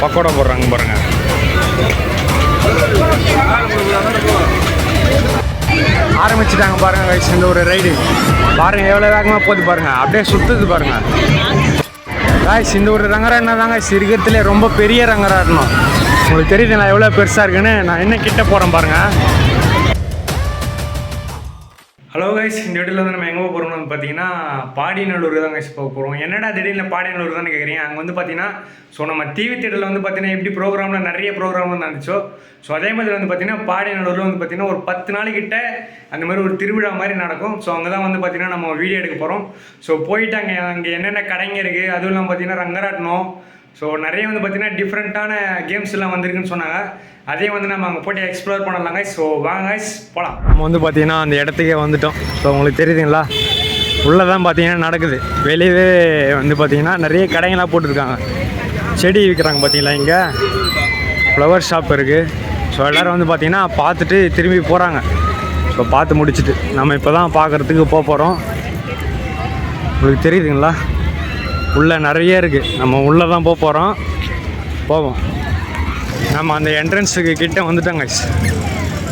பக்கோடா போடுறாங்க பாருங்கள். ஆரம்பிச்சுட்டாங்க பாருங்கள் கைஸ் இந்த ஒரு ரைடு. பாருங்கள் எவ்வளோ வேகமாக போகுது பாருங்கள், அப்படியே சுற்றுது பாருங்கள் கைஸ். இந்த ஒரு ரங்கராட்டினம் தாங்க இருக்கிறதுலே ரொம்ப பெரிய ரங்கராட்டினம். உங்களுக்கு தெரியுது நான் எவ்வளோ பெருசாக இருக்குன்னு. நான் என்ன கிட்ட போகிறேன் பாருங்கள். ஹலோ கைஸ், இந்த வீட்டில் வந்து நம்ம எங்கே போகிறோம்னு வந்து பார்த்தீங்கன்னா பாடியநல்லூர் தான் கைஸ் போக போகிறோம். என்னடா திடீர்னு பாடியநல்லூர் தான் கேட்குறீங்க. அங்கே வந்து பார்த்தீங்கன்னா நம்ம டிவி தியேட்டரில் வந்து பார்த்தீங்கன்னா எப்படி ப்ரோக்ராமில் நிறைய ப்ரோக்ராம் வந்து நடந்துச்சோ அதே மாதிரி வந்து பார்த்தீங்கன்னா பாடியநல்லூரில் வந்து பார்த்தீங்கன்னா ஒரு 10 நாளைக்கிட்ட அந்த மாதிரி ஒரு திருவிழா மாதிரி நடக்கும். அங்கே தான் வந்து பார்த்தீங்கன்னா நம்ம வீடியோ எடுக்க போகிறோம். போயிட்டு அங்கே என்னென்ன கடைங்க இருக்குது, அதுவும் இல்லாமல் பார்த்தீங்கன்னா ரங்கராட்டினம் நிறைய வந்து பார்த்தீங்கன்னா டிஃப்ரெண்ட்டான கேம்ஸ் எல்லாம் வந்திருக்குன்னு சொன்னாங்க. அதே வந்து நம்ம அங்கே போய்ட்டு எக்ஸ்ப்ளோர் பண்ணலாங்க. வாங்க போகலாம். நம்ம வந்து பார்த்தீங்கன்னா அந்த இடத்துக்கே வந்துட்டோம். உங்களுக்கு தெரியுதுங்களா, உள்ளே தான் பார்த்தீங்கன்னா நடக்குது. வெளியவே வந்து பார்த்தீங்கன்னா நிறைய கடைங்களாம் போட்டிருக்காங்க. செடி விற்கிறாங்க பார்த்தீங்களா, இங்கே ஃப்ளவர் ஷாப் இருக்குது. எல்லோரும் வந்து பார்த்தீங்கன்னா பார்த்துட்டு திரும்பி போகிறாங்க. பார்த்து முடிச்சுட்டு நம்ம இப்போ தான் பார்க்குறதுக்கு போகிறோம். உங்களுக்கு தெரியுதுங்களா, உள்ளே நிறைய இருக்குது. நம்ம உள்ளே தான் போகிறோம். போவோம். நம்ம அந்த என்ட்ரன்ஸுக்கு கிட்டே வந்துட்டோம் கைஸ்.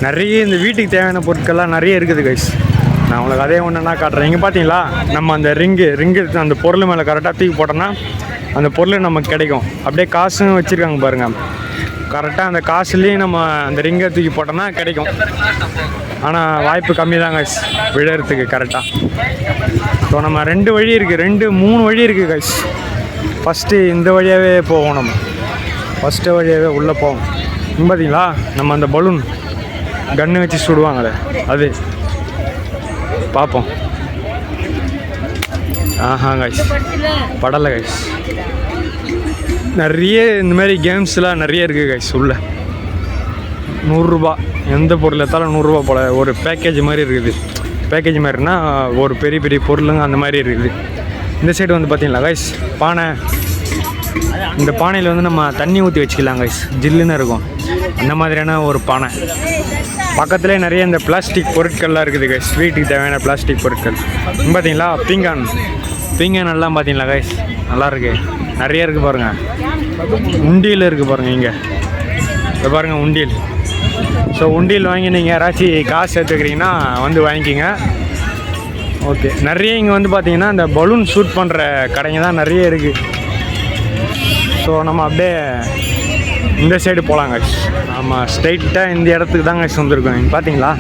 நிறைய இந்த வீட்டுக்கு தேவையான பொருட்கள்லாம் நிறைய இருக்குது கைஸ். நான் உங்களுக்கு அதே ஒன்றுனா காட்டுறேன். இங்கே பார்த்தீங்களா, நம்ம அந்த ரிங்கு அந்த பொருள் மேலே கரெக்டாக தூக்கி போட்டோன்னா அந்த பொருள் நமக்கு கிடைக்கும். அப்படியே காசும் வச்சுருக்காங்க பாருங்கள். கரெக்டாக அந்த காசுலேயும் நம்ம அந்த ரிங்கை தூக்கி போட்டோன்னா கிடைக்கும். ஆனால் வாய்ப்பு கம்மி தான் கைஸ் விழறதுக்கு கரெக்டாக. நம்ம 2 வழி இருக்குது, 3 வழி இருக்குது கைஸ். ஃபஸ்ட்டு இந்த வழியாகவே போவோம். நம்ம ஃபஸ்ட்டு வழியாகவே உள்ளே போவோம். இங்கே பார்த்தீங்களா, நம்ம அந்த பலூன் கன்று வச்சு சுடுவாங்களே அது பார்ப்போம். கைஸ் படலை கைஸ். நிறைய இந்த மாதிரி கேம்ஸ்லாம் நிறைய இருக்குது கைஸ். உள்ள 100 ரூபா, எந்த பொருள் எடுத்தாலும் 100 ரூபா போல். ஒரு பேக்கேஜ் மாதிரி இருக்குது. பேக்கேஜ் மாதிரினா ஒரு பெரிய பெரிய பொருளுங்க அந்த மாதிரி இருக்குது. இந்த சைடு வந்து பார்த்தீங்களா கைஸ் பானை. இந்த பானையில் வந்து நம்ம தண்ணி ஊற்றி வச்சுக்கலாம் கைஸ், ஜில்லுன்னு இருக்கும். அந்த மாதிரியான ஒரு பானை. பக்கத்துலேயே நிறைய இந்த பிளாஸ்டிக் பொருட்கள்லாம் இருக்குது கைஸ், வீட்டுக்கு தேவையான பிளாஸ்டிக் பொருட்கள். இங்கே பார்த்தீங்களா பீங்கான் எல்லாம் பார்த்தீங்களா கைஸ், நல்லாயிருக்கு. நிறைய இருக்குது பாருங்கள். உண்டியல் இருக்குது பாருங்கள். இங்கே பாருங்கள் உண்டியல். உண்டியல் வாங்கி நீங்கள் யாராச்சும் காசு எடுத்துக்கிறீங்கன்னா வந்து வாங்கிக்கிங்க. ஓகே. நிறைய இங்கே வந்து பார்த்தீங்கன்னா இந்த பலூன் ஷூட் பண்ணுற கடைங்க தான் நிறைய இருக்குது. நம்ம அப்படியே இந்த சைடு போகலாங்க. நம்ம ஸ்ட்ரைட்டாக இந்த இடத்துக்கு தாங்க வந்துருக்கோம். இங்கே பார்த்தீங்களா,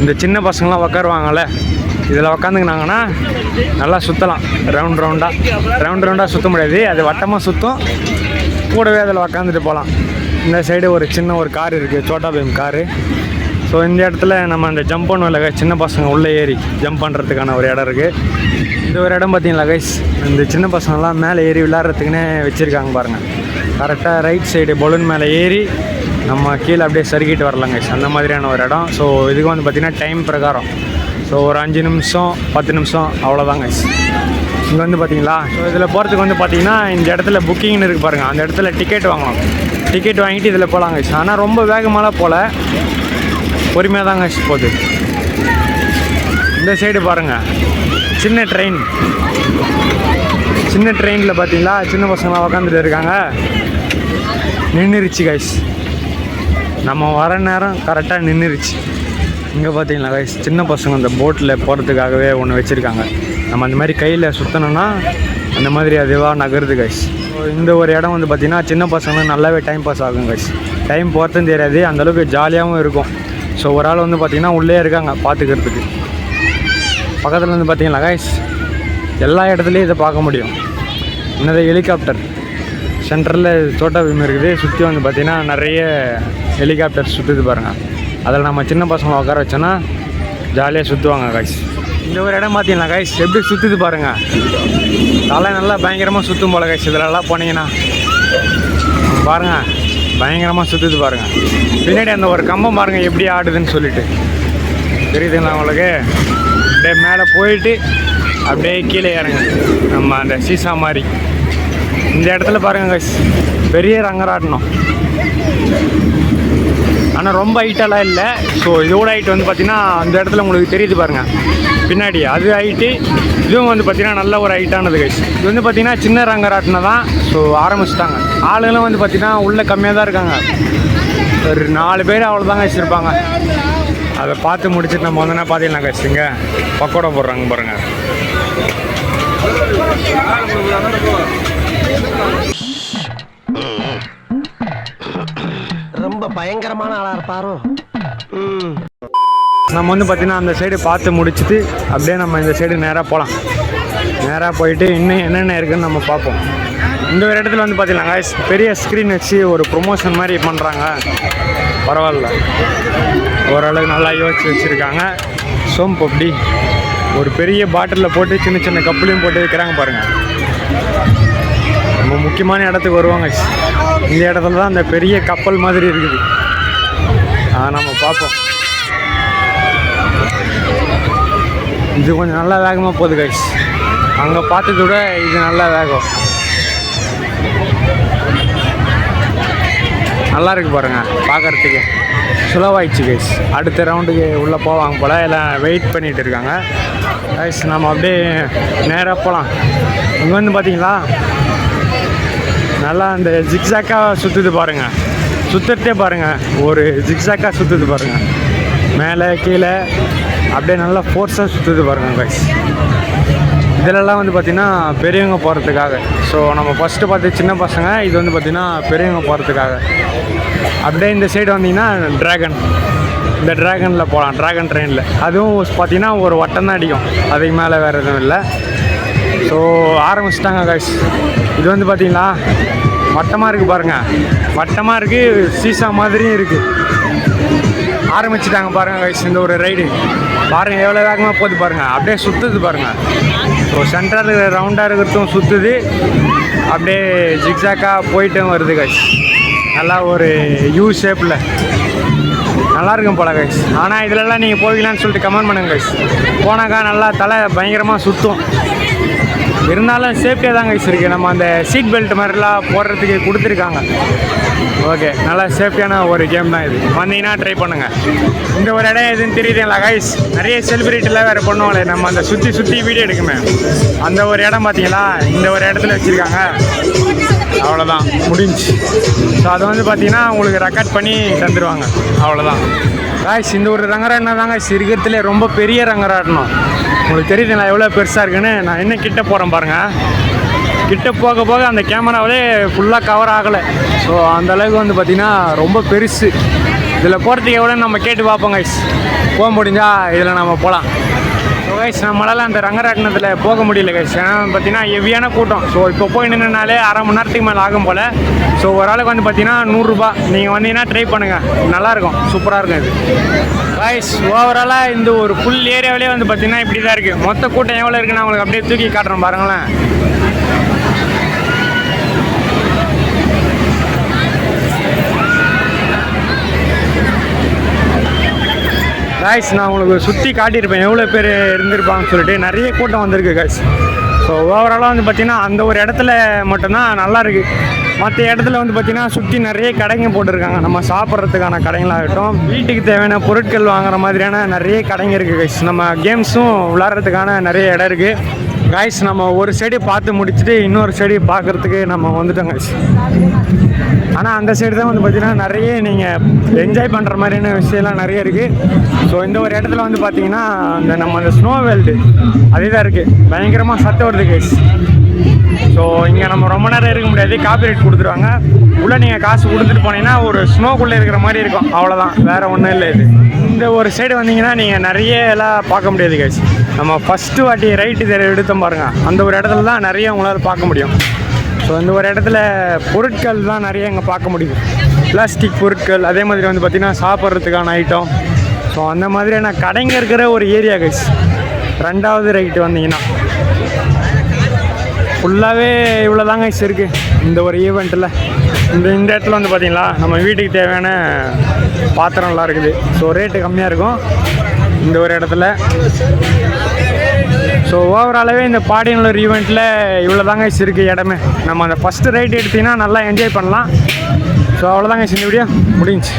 இந்த சின்ன பசங்களாம் உக்காருவாங்கள்ல, இதில் உக்காந்துக்கினாங்கன்னா நல்லா சுற்றலாம். ரவுண்டாக சுற்ற முடியாது, அது வட்டமாக சுற்றும். கூடவே அதில் உக்காந்துட்டு போகலாம். இந்த சைடு ஒரு சின்ன ஒரு கார் இருக்குது, சோட்டா பீம் காரு. இந்த இடத்துல நம்ம அந்த ஜம்ப் பண்ணுவோம்ல, சின்ன பசங்க உள்ளே ஏறி ஜம்ப் பண்ணுறதுக்கான ஒரு இடம் இருக்குது. இந்த ஒரு இடம் பார்த்தீங்களா கைஸ், இந்த சின்ன பசங்கள்லாம் மேலே ஏறி விளையாடுறதுக்குன்னே வச்சுருக்காங்க பாருங்கள். கரெக்டாக ரைட் சைடு பலூன் மேலே ஏறி நம்ம கீழே அப்படியே சறுக்கிட்டு வரலாம் கைஸ். அந்த மாதிரியான ஒரு இடம். இதுக்கு வந்து பார்த்திங்கன்னா டைம் பிரகாரம் ஒரு 5 நிமிஷம் 10 நிமிஷம் அவ்வளோதான் கைஸ். இங்கே வந்து பார்த்தீங்களா, இதில் போகிறதுக்கு வந்து பார்த்திங்கன்னா இந்த இடத்துல புக்கிங்னு இருக்குது பாருங்கள். அந்த இடத்துல டிக்கெட் வாங்கலாம். டிக்கெட் வாங்கிட்டு இதில் போகலாம் கைஸ். ஆனால் ரொம்ப வேகமாலாம் போகல, பொறுமையாக தான் கைஸ் போகுது. இந்த சைடு பாருங்கள், சின்ன ட்ரெயினில் பார்த்தீங்களா சின்ன பசங்களாம் உக்காந்துட்டு இருக்காங்க. நின்றுருச்சு கைஸ். நம்ம வர நேரம் கரெக்டாக நின்றுருச்சு. இங்கே பார்த்தீங்களா கைஸ், சின்ன பசங்க அந்த போட்டில் போகிறதுக்காகவே ஒன்று வச்சுருக்காங்க. நம்ம அந்த மாதிரி கையில் சுற்றணுன்னா அந்த மாதிரி அதுவாக நகருது கைஸ். இந்த ஒரு இடம் வந்து பார்த்திங்கன்னா சின்ன பசங்க நல்லாவே டைம் பாஸ் ஆகும் கைஸ். டைம் போகிறதும் தெரியாது, அந்தளவுக்கு ஜாலியாகவும் இருக்கும். ஒரு ஆள் வந்து பார்த்திங்கன்னா உள்ளே இருக்காங்க பார்த்துக்கிறதுக்கு. பக்கத்தில் வந்து பார்த்திங்களா கைஸ், எல்லா இடத்துலையும் இதை பார்க்க முடியும். என்னது ஹெலிகாப்டர் சென்டரில் சோட்டா பீம் இருக்குது. சுற்றி வந்து பார்த்திங்கன்னா நிறைய ஹெலிகாப்டர் சுற்றுது பாருங்கள். அதில் நம்ம சின்ன பசங்களை உட்கார வச்சோன்னா ஜாலியாக சுற்றுவாங்க கைஸ். இந்த ஒரு இடம் பார்த்தீங்களா கைஸ், எப்படி சுற்றுது பாருங்கள். தலை நல்லா பயங்கரமாக சுற்றும் போல கைஸ். இதிலெல்லாம் போனீங்கன்னா பாருங்கள், பயங்கரமாக சுற்றுது பாருங்கள். பின்னாடி அந்த ஒரு கம்பம் பாருங்கள் எப்படி ஆடுதுன்னு சொல்லிட்டு. தெரியுதுங்களா உங்களுக்கு? அப்படியே மேலே போயிட்டு அப்படியே கீழே இறங்க. நம்ம அந்த சீசா மாதிரி இந்த இடத்துல பாருங்கள் கைஸ், பெரிய ரங்கராட்டனம். ஆனால் ரொம்ப ஹைட்டெல்லாம் இல்லை. ஸோ இதோட ஹைட் வந்து பார்த்திங்கன்னா அந்த இடத்துல உங்களுக்கு தெரியுது பாருங்கள் பின்னாடி, அது ஹைட்டு. இதுவும் வந்து பார்த்திங்கன்னா நல்ல ஒரு ஹைட்டானது கைஸ். இது வந்து பார்த்திங்கன்னா சின்ன ரங்கராட்டினம் தான். ஸோ ஆரம்பிச்சிட்டாங்க. ஆளுகளும் வந்து பார்த்திங்கன்னா உள்ளே கம்மியாக தான் இருக்காங்க. ஒரு 4 பேர் அவ்வளோதாங்க வச்சுருப்பாங்க. அதை பார்த்து முடிச்சுட்டு நம்ம வந்து என்ன பார்த்திங்கன்னா கழிச்சுங்க பக்கோடா போடுறாங்க பாருங்கள். ரொம்ப பயங்கரமான ஆளா இருப்பாரோ. நம்ம வந்து பார்த்திங்கன்னா அந்த சைடு பார்த்து முடிச்சுட்டு அப்படியே நம்ம இந்த சைடு நேராக போகலாம். நேராக போயிட்டு இன்னும் என்னென்ன இருக்குதுன்னு நம்ம பார்ப்போம். இந்த ஒரு இடத்துல வந்து பார்த்திங்கன்னா பெரிய ஸ்க்ரீன் வச்சு ஒரு ப்ரொமோஷன் மாதிரி பண்ணுறாங்க. பரவாயில்ல, ஓரளவுக்கு நல்லா யோசிச்சு வச்சுருக்காங்க. சோம்பு அப்படி ஒரு பெரிய பாட்டிலில் போட்டு சின்ன சின்ன கப்புலையும் போட்டு வைக்கிறாங்க பாருங்கள். ரொம்ப முக்கியமான இடத்துக்கு வருவாங்க. இந்த இடத்துல தான் அந்த பெரிய கப்பல் மாதிரி இருக்குது. நம்ம பார்ப்போம். இது கொஞ்சம் நல்லா வேகமாக போகுது கைஸ். அங்கே பார்த்ததை விட இது நல்லா வேகம். நல்லா இருக்கு பாருங்கள் பார்க்குறதுக்கு. சுலவாயிடுச்சு கைஸ். அடுத்த ரவுண்டுக்கு உள்ளே போவாங்க போல். எல்லாம் வெயிட் பண்ணிகிட்டு இருக்காங்க கைஸ். நம்ம அப்படியே நேராக போகலாம். இங்கே வந்து பார்த்தீங்களா நல்லா அந்த ஜிக்ஸாக்காக சுற்றுது பாருங்கள். சுற்றுறதே பாருங்கள், ஒரு ஜிக்ஸாக்காக சுற்றுது பாருங்கள். மேலே கீழே அப்படியே நல்லா ஃபோர்ஸாக சுற்றுது பாருங்கள் கைஸ். இதிலெல்லாம் வந்து பார்த்திங்கன்னா பெரியவங்க போகிறதுக்காக. ஸோ நம்ம ஃபஸ்ட்டு பார்த்து சின்ன பசங்க, இது வந்து பார்த்திங்கன்னா பெரியவங்க போகிறதுக்காக. அப்படியே இந்த சைடு வந்தீங்கன்னா ட்ராகன், இந்த ட்ராகனில் போகலாம். ட்ராகன் ட்ரெயினில் அதுவும் பார்த்திங்கன்னா ஒரு வட்டம் தான் அடிக்கும், அதுக்கு மேலே வேறு எதுவும் இல்லை. ஸோ ஆரம்பிச்சிட்டாங்க கைஸ். இது வந்து பார்த்திங்களா வட்டமாக இருக்குது பாருங்கள். வட்டமாக இருக்குது, சீசா மாதிரியும் இருக்குது. ஆரம்பிச்சிட்டாங்க பாருங்கள் கைஸ். இந்த ஒரு ரைடு பாருங்கள் எவ்வளோ வேகமாக போகுது பாருங்கள். அப்படியே சுற்றுது பாருங்கள். ஸோ சென்டரில் ரவுண்டாக இருக்கிறதும் சுற்றுது, அப்படியே ஜிக்ஸாக்காக போயிட்டும் வருது கைஸ். நல்லா ஒரு யூ ஷேப்பில் நல்லாயிருக்கும் போல கைஸ். ஆனால் இதிலெல்லாம் நீங்கள் போவீங்களான்னு சொல்லிட்டு கமெண்ட் பண்ணுங்க கைஸ். போனாக்கா நல்லா தலை பயங்கரமாக சுற்றும். இருந்தாலும் சேஃப்டியாக தான் கைஸ் இருக்குது. நம்ம அந்த சீட் பெல்ட் மாதிரிலாம் போடுறதுக்கு கொடுத்துருக்காங்க. ஓகே, நல்லா சேஃப்டியான ஒரு கேம் தான் இது. வந்தீங்கன்னா ட்ரை பண்ணுங்கள். இந்த ஒரு இடம் எதுன்னு தெரியுதுங்களா கைஸ்? நிறைய செலிப்ரிட்டிலாம் வேறு பண்ணுவாங்களே, நம்ம அந்த சுற்றி சுற்றி வீடியோ எடுக்குமே, அந்த ஒரு இடம் பார்த்தீங்களா? இந்த ஒரு இடத்துல வச்சுருக்காங்க. அவ்வளோதான், முடிஞ்சு. ஸோ அதை வந்து பார்த்தீங்கன்னா உங்களுக்கு ரெக்கார்ட் பண்ணி தந்துடுவாங்க. அவ்வளோதான் கைஸ். இந்த ஒரு ரங்கராட்டினம் தாங்க இருக்கிறதுலே ரொம்ப பெரிய ரங்கராட்டினம். உங்களுக்கு தெரியுதுங்களா எவ்வளோ பெருசாக இருக்குன்னு? நான் இன்னும் கிட்ட போகிறேன் பாருங்கள். கிட்ட போக போக அந்த கேமராவிலே ஃபுல்லாக கவர் ஆகலை. ஸோ அந்தளவுக்கு வந்து பார்த்திங்கன்னா ரொம்ப பெருசு. இதில் போகிறதுக்கு எவ்வளோ நம்ம கேட்டு பார்ப்போம் கைஸ். போக முடிஞ்சால் இதில் நம்ம போகலாம். ஸோ கைஸ் நம்மளால் அந்த ரங்கராட்டினத்தில் போக முடியல கைஸ். ஏன்னா பார்த்தீங்கன்னா ஹெவியான கூட்டம். ஸோ இப்போ போய் நின்றுனாலே அரை மணி நேரத்துக்கு மேலே ஆகும் போல். ஸோ ஒரு ஆளுக்கு வந்து பார்த்தீங்கன்னா 100 ரூபா. நீங்கள் வந்தீங்கன்னா ட்ரை பண்ணுங்கள், நல்லாயிருக்கும், சூப்பராக இருக்கும் இது கைஸ். ஓவராலாக இந்த ஒரு ஃபுல் ஏரியாவிலே வந்து பார்த்தீங்கன்னா இப்படி தான் இருக்குது. மொத்த கூட்டம் எவ்வளோ இருக்குன்னு அவங்களுக்கு அப்படியே தூக்கி காட்டுறோம் பாருங்களேன். கைஸ் நான் உங்களுக்கு சுற்றி காட்டியிருப்பேன் எவ்வளோ பேர் இருந்திருப்பாங்கன்னு சொல்லிட்டு. நிறைய கூட்டம் வந்திருக்கு கைஸ். ஸோ ஓவராலாக வந்து பார்த்திங்கன்னா அந்த ஒரு இடத்துல மட்டும்தான் நல்லாயிருக்கு. மற்ற இடத்துல வந்து பார்த்திங்கன்னா சுற்றி நிறைய கடைங்க போட்டிருக்காங்க. நம்ம சாப்பிட்றதுக்கான கடைங்களாகட்டும், வீட்டுக்கு தேவையான பொருட்கள் வாங்குற மாதிரியான நிறைய கடைங்க இருக்குது கைஸ். நம்ம கேம்ஸும் விளாட்றதுக்கான நிறைய இடம் இருக்குது கைஸ். நம்ம ஒரு சைடு பார்த்து முடிச்சுட்டு இன்னொரு சைடு பார்க்குறதுக்கு நம்ம வந்துட்டோம் கைஸ். ஆனால் அந்த சைடு தான் வந்து பார்த்திங்கன்னா நிறைய நீங்கள் என்ஜாய் பண்ணுற மாதிரியான விஷயம்லாம் நிறைய இருக்குது. ஸோ இந்த ஒரு இடத்துல வந்து பார்த்திங்கன்னா நம்ம அந்த ஸ்னோ வேல்டு அதே தான் இருக்குது. பயங்கரமாக சத்தம் வருது கைஸ். ஸோ இங்கே நம்ம ரொம்ப நேரம் இருக்க முடியாது, காப்பிரைட் கொடுத்துருவாங்க. உள்ளே நீங்கள் காசு கொடுத்துட்டு போனீங்கன்னா ஒரு ஸ்னோக்குள்ளே இருக்கிற மாதிரி இருக்கும், அவ்வளோதான், வேறு ஒன்றும் இல்லை. இது இந்த ஒரு சைடு வந்தீங்கன்னா நீங்கள் நிறைய எல்லாம் பார்க்க முடியாது கைஸ். நம்ம ஃபஸ்ட்டு வாட்டி ரைட்டு எடுத்தோம் பாருங்கள், அந்த ஒரு இடத்துல தான் நிறைய உங்களால் பார்க்க முடியும். ஸோ இந்த ஒரு இடத்துல பொருட்கள் தான் நிறைய இங்கே பார்க்க முடியும். பிளாஸ்டிக் பொருட்கள், அதே மாதிரி வந்து பார்த்திங்கன்னா சாப்பிட்றதுக்கான ஐட்டம். ஸோ அந்த மாதிரியான கடைங்க இருக்கிற ஒரு ஏரியா கைஸ். 2வது ரைட்டு வந்தீங்கன்னா ஃபுல்லாகவே இவ்வளோ தாங்க கைஸ் இருக்குது இந்த ஒரு ஈவெண்ட்டில். இந்த இடத்துல வந்து பார்த்திங்களா நம்ம வீட்டுக்கு தேவையான பாத்திரம்லாம் இருக்குது. ஸோ ரேட்டு கம்மியாக இருக்கும் இந்த ஒரு இடத்துல. ஸோ ஸோ ஓவராலாகவே இந்த பாடியனூர் ஈவெண்ட்டில் இவ்வளோ தாங்க இருக்குது இடமே. நம்ம அந்த ஃபஸ்ட்டு ரைட் எடுத்திங்கன்னா நல்லா என்ஜாய் பண்ணலாம். ஸோ அவ்வளோதாங்க இந்த வீடியோ முடிஞ்சுச்சு.